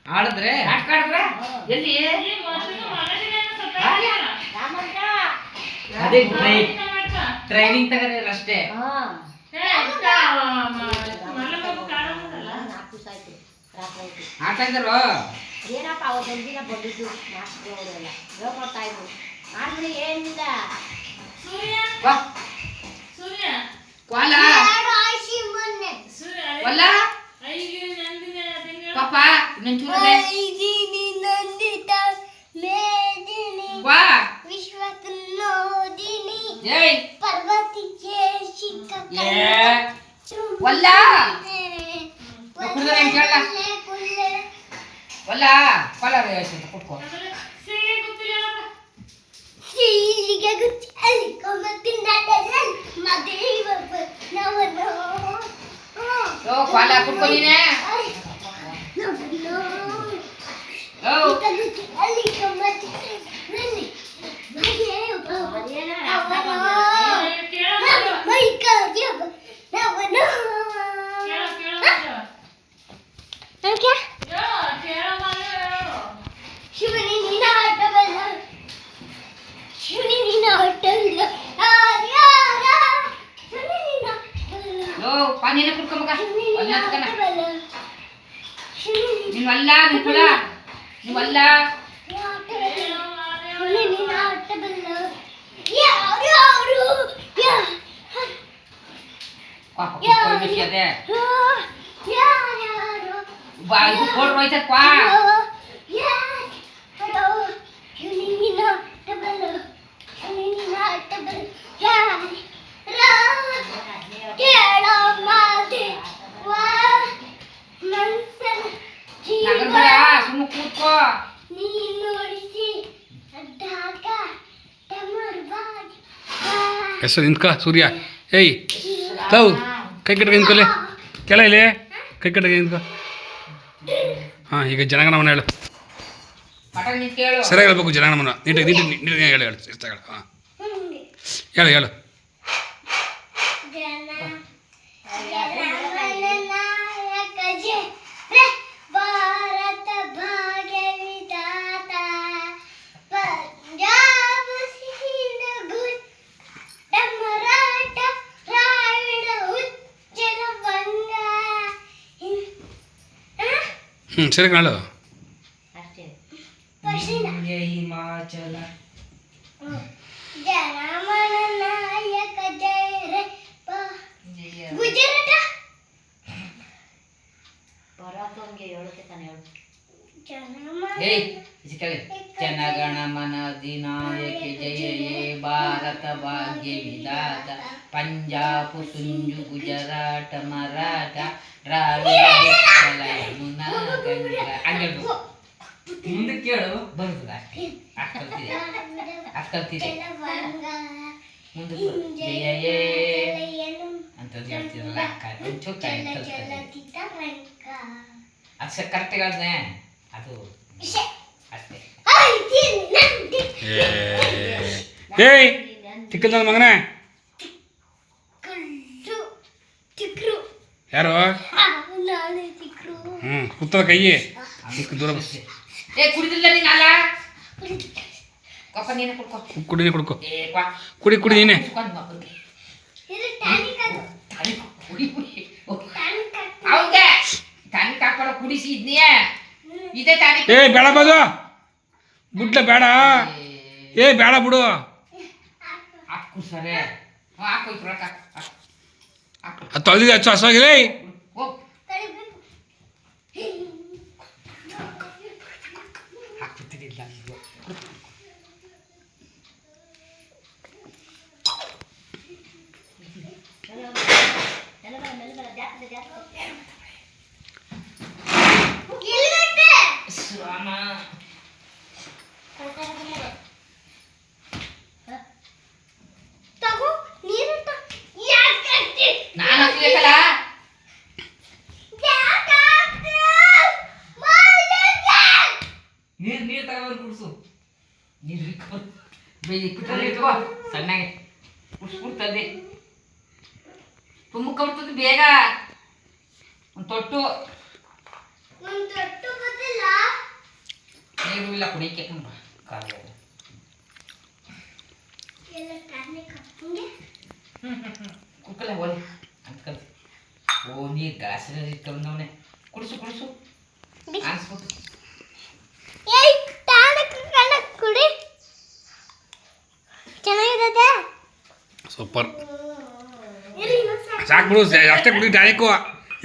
ಆಡಿದ್ರೆ ಆಟ ಆಡಿದ್ರೆ ಎಲ್ಲಿ ಅದೇ ಟ್ರೈನಿಂಗ್ ತಗದಿಲ್ಲ ಅಷ್ಟೇ. ಆಟ ಇದ್ರು ಏನಪ್ಪ ಅವತ್ತೊಂದು ದಿನ ಬಂದಿದ್ದು ಮಾಸ್ಟರ್ ಅವರೆಲ್ಲ ಹೇಳ್ಕೊಡ್ತಾ ಇದ್ರು ಆದ್ರೆ ಏನಿಲ್ಲ ಪಾಪ ಹೆಸರು ನಿಂತ್ಕ ಸೂರ್ಯ ಏಯ್ ತಾವು ಕೈ ಕಟ್ಟಗೆ ನಿಂತ್ಕೊಲೆ ಕೆಳ ಇಲ್ಲಿ ಕೈ ಕಟ್ಟಗೆ ನಿಂತ್ಕೊ. ಹಾಂ ಈಗ ಜನಗಣಮನ ಹೇಳು ಸರಿಯಾಗಿ ಹೇಳ್ಬೇಕು. ಜನಗಣಮನ ನೀಟಾಗಿ ಹೇಳು ಹೇಳು ಇಷ್ಟಗಳು. ಹಾಂ ಹೇಳು ಹೇಳು. ಸರಿ ಕಾಳು. ಹಿಮಾಚಲ ಜನಗಣಮನ ಅಧಿನಾಯಕ ಜಯ ಹೇ ಭಾರತ ಭಾಗ್ಯ ವಿಧಾತ ಪಂಜಾಬ್ ಸುಂಜು ಗುಜರಾಟ ಮರಾಠ ದ್ರಾವಿಡ ಯಮುನಾ ಗಂಗಾ ಮುಂದೆ ಕೇಳು ಬರುತ್ತದೆ ಅಕ್ಕಲ್ತಿದೆ ಮುಂದೆ ಜಯ ಹೇ ಅಂತ ಹೇಳ್ತಿರಲ್ಲ ಅಕ್ಷರ ಕರೆಕ್ಟ್ ಹೇಳ್ದೆ ಅದು ಅಷ್ಟೇ. ಏಯ್ ಚಿಕ್ಕದ ಮಗನೇ ಯಾರು ಕೂತದ ಕೈ ದೂರ ಕುಡಿದಿಲ್ಲ ನೀನು ಅಲ್ಲ ನೀನೆ ಕುಡ್ಕೊ ಕುಡಿನೇ ಕುಡ್ಕೊ ಕುಡಿ ಕುಡಿ ನೀನೆ ಹೌದೇ ಟಾನಿಕ್ ಹಾಕೊಳ್ಳೋ ಕುಡಿಸಿ ಇದ್ನಿಯೇ ಇದೇ ಟಾನಿಕ್. ಏ ಬೇಡ ಬಾಜು ಬಿಡ್ಲ ಬೇಡ. ಏ ಬೇಡ ಬಿಡು ಹಾಕು ಸರಿ ಹಾಕು ಅದು ತೊಳೆದಿದೆ ಹಚ್ಚು ಹಸುವಾಗಿದೆ. ಹಾಕ್ತಿದ್ದಿಲ್ಲ ಸ್ವಾಮ ನಾನು ಹಾಕ್ಬೇಕಲ್ಲ ನೀರು ತಗೊಂಡು ಕುಡಿಸು. ನೀರು ಇಟ್ಕೋ ಸಣ್ಣಗೆ ಕುಡಿಸ್ಬಿಡ್ತದೆ ತುಂಬ ಬರ್ತದೆ ಬೇಗ. ಒಂದು ತೊಟ್ಟು ಗೊತ್ತಿಲ್ಲ ನೀರು ಇಲ್ಲ ಕುಡಿಯಕ್ಕೆ ಕಾಲು ಕುಡ್ಕಲ್ಲ ಹೋಲಿ ಅಂಕಲ್ ಓ ನೀರು ಗ್ಲಾಸಿನ ಇಟ್ಕೊಂಡವನೆ ಕುಡಿಸು ಕುಡಿಸು ಅನ್ಸ್ಬಿಟ್ಟು ಕುಡಿ ಚೆನ್ನಾಗಿದೆ ಸೂಪರ್ ಸಾಕು ಬಿಡು ಅಷ್ಟೇ ಕುಡಿ ಟಾನಿಕ್ಕು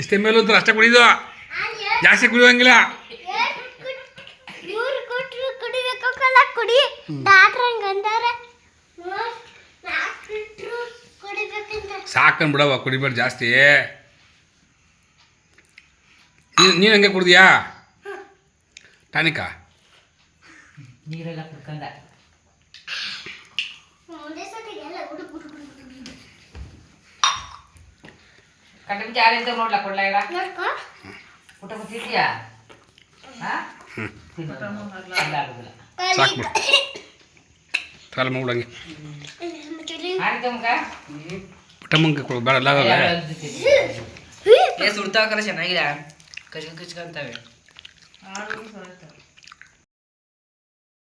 ಇಷ್ಟೇ ಮೇಲೂ ಅಂತ ಅಷ್ಟೇ ಕುಡಿದು ಜಾಸ್ತಿ ಕುಡಿಯೋಂಗಿಲ್ಲ ಇವ್ರು ಕೊಟ್ಟರು ಕುಡಿಬೇಕಲ್ಲ ಕುಡಿ ಡಾಕ್ಟ್ರ್ ಹಂಗೆ ಅಂದಾರೆ ಕುಡಿಬೇಕಂತ ಸಾಕನ್ ಬಿಡವ ಕುಡಿಬೇಡ ಜಾಸ್ತಿ ನೀನು ಹಂಗೆ ಕುಡ್ದಿಯಾ ಟಾನಿಕಾ ನೀರೆಲ್ಲ ಕುಡ್ಕಂದ ಒಂದೇ ಸತಿ ಎಲ್ಲ ಗುಡು ಗುಡು ಗುಡು ಕಟ್ಟಂ ಜಾರಿ ಅಂತ ನೋಡ್ಲಾ ಕೊಡ್ಲಾ ಈಗ ನೋಡ್ಕೊ ಊಟ ಕೂತಿದ್ಯಾ ಹಾಂ ಇಲ್ಲ ಆಗೋದಿಲ್ಲ ಸಾಕು ಬಿಡು ಕಾಲ ಮಾಡ್ಬಿಡಂಗೆ ಆರಿದ್ದೆ ಮಗ ಊಟ ಮಂಗೆ ಕೊಡು ಬೇಡ ಅಲ್ಲ ಸುಡ್ತಾವಲ್ಲ ಚೆನ್ನಾಗಿದೆ ಕಚ್ಕೊಂತವೆ